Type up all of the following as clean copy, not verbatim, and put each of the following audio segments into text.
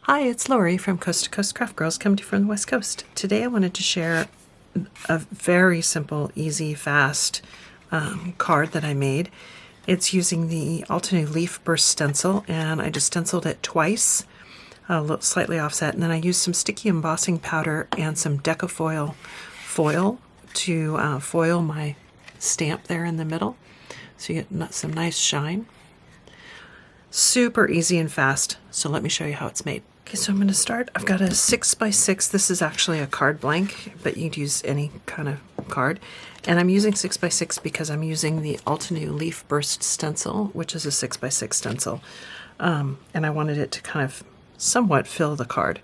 Hi, it's Lori from Coast to Coast Craft Girls, coming to you from the West Coast. Today I wanted to share a very simple, easy, fast card that I made. It's using the Altenew Leaf Burst stencil, and I just stenciled it twice, slightly offset, and then I used some sticky embossing powder and some Decofoil foil to foil my stamp there in the middle, so you get some nice shine. Super easy and fast, so let me show you how it's made. Okay, so I'm going to start. I've got a 6x6. This is actually a card blank, but you'd use any kind of card. And I'm using 6x6 because I'm using the Altenew Leaf Burst stencil, which is a 6x6 stencil. And I wanted it to kind of somewhat fill the card.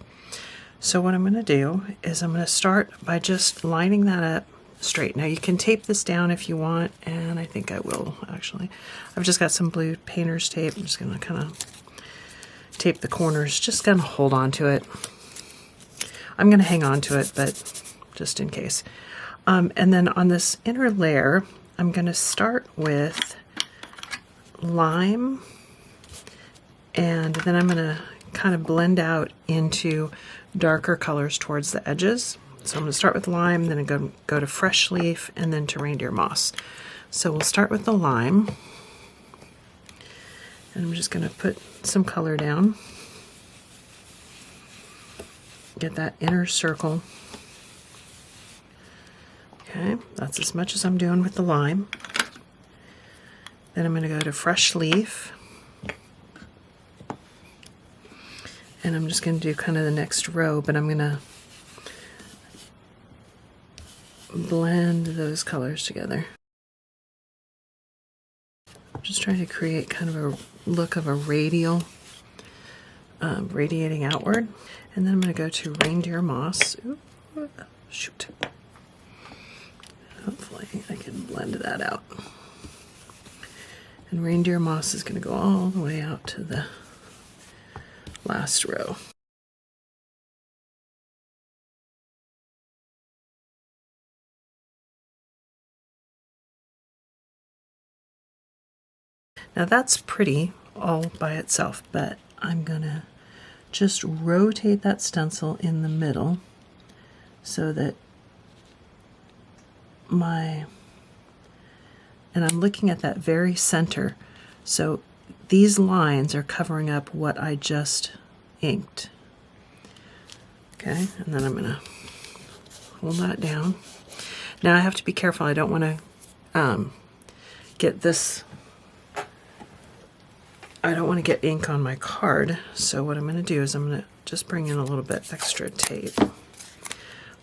So what I'm going to do is I'm going to start by just lining that up straight. Now you can tape this down if you want, and I think I will actually. I've just got some blue painter's tape. I'm just going to kind of tape the corners, just gonna hold on to it. I'm gonna hang on to it, but just in case. And then on this inner layer, I'm gonna start with lime, and then I'm gonna kind of blend out into darker colors towards the edges. So I'm gonna start with lime, then go to fresh leaf, and then to reindeer moss. So we'll start with the lime. And I'm just going to put some color down. Get that inner circle. Okay, that's as much as I'm doing with the lime. Then I'm going to go to fresh leaf. And I'm just going to do kind of the next row, but I'm going to blend those colors together. Just trying to create kind of a look of a radial, radiating outward. And then I'm going to go to reindeer moss. Ooh, shoot. Hopefully I can blend that out. And reindeer moss is going to go all the way out to the last row. Now that's pretty all by itself, but I'm gonna just rotate that stencil in the middle so that and I'm looking at that very center, so these lines are covering up what I just inked. Okay, and then I'm gonna hold that down. Now I have to be careful, I don't want to get this, I don't want to get ink on my card, so what I'm going to do is I'm going to just bring in a little bit extra tape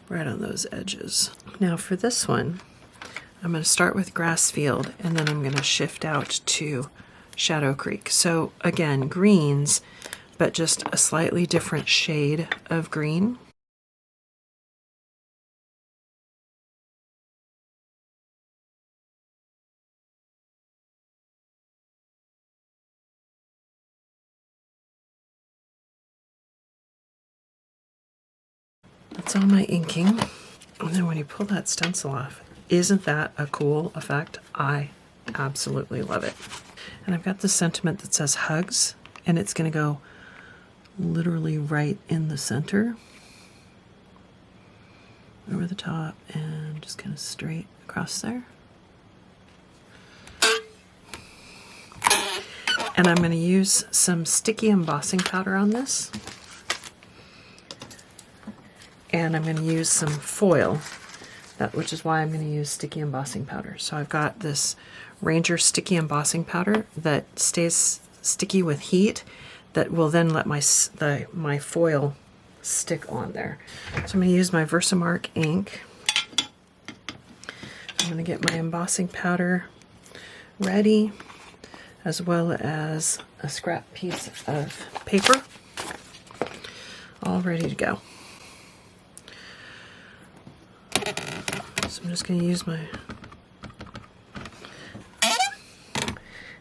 right on those edges. Now for this one, I'm going to start with Grass Field, and then I'm going to shift out to Shadow Creek. So again, greens, but just a slightly different shade of green. That's all my inking. And then when you pull that stencil off, isn't that a cool effect? I absolutely love it. And I've got the sentiment that says hugs, and it's going to go literally right in the center, over the top, and just kind of straight across there. And I'm going to use some sticky embossing powder on this. And I'm going to use some foil, which is why I'm going to use sticky embossing powder. So I've got this Ranger sticky embossing powder that stays sticky with heat, that will then let my foil stick on there. So I'm going to use my Versamark ink. I'm going to get my embossing powder ready, as well as a scrap piece of paper, all ready to go. So I'm just going to use I'm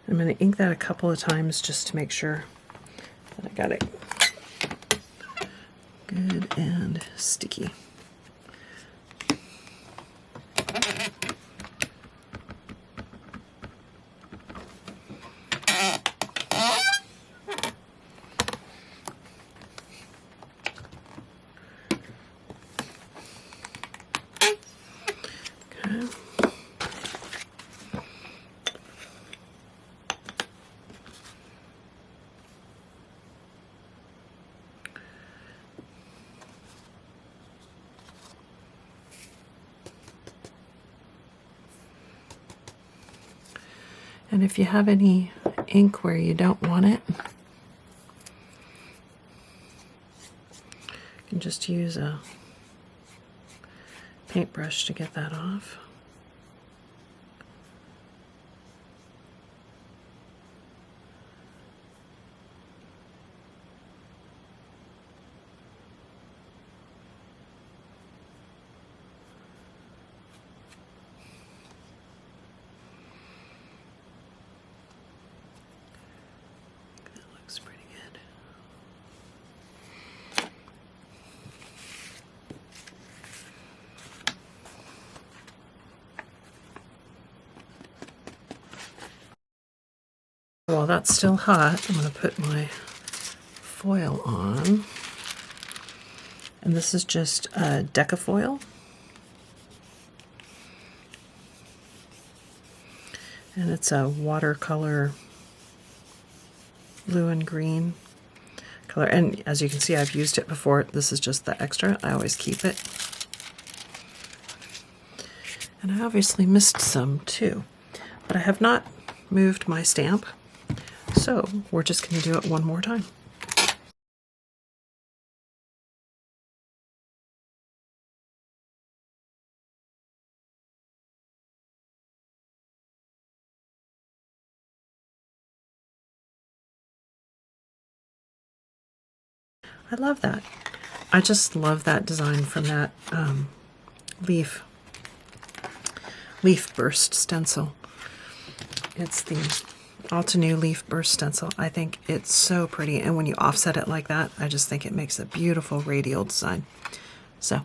going to ink that a couple of times just to make sure that I got it good and sticky. And if you have any ink where you don't want it, you can just use a paintbrush to get that off. Looks pretty good. While that's still hot, I'm going to put my foil on. And this is just a Decafoil. And it's a watercolor blue and green color. And as you can see, I've used it before. This is just the extra. I always keep it. And I obviously missed some too. But I have not moved my stamp. So we're just going to do it one more time. I love that. I just love that design from that leaf burst stencil. It's the Altenew leaf burst stencil. I think it's so pretty, and when you offset it like that, I just think it makes a beautiful radial design. So,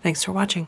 thanks for watching.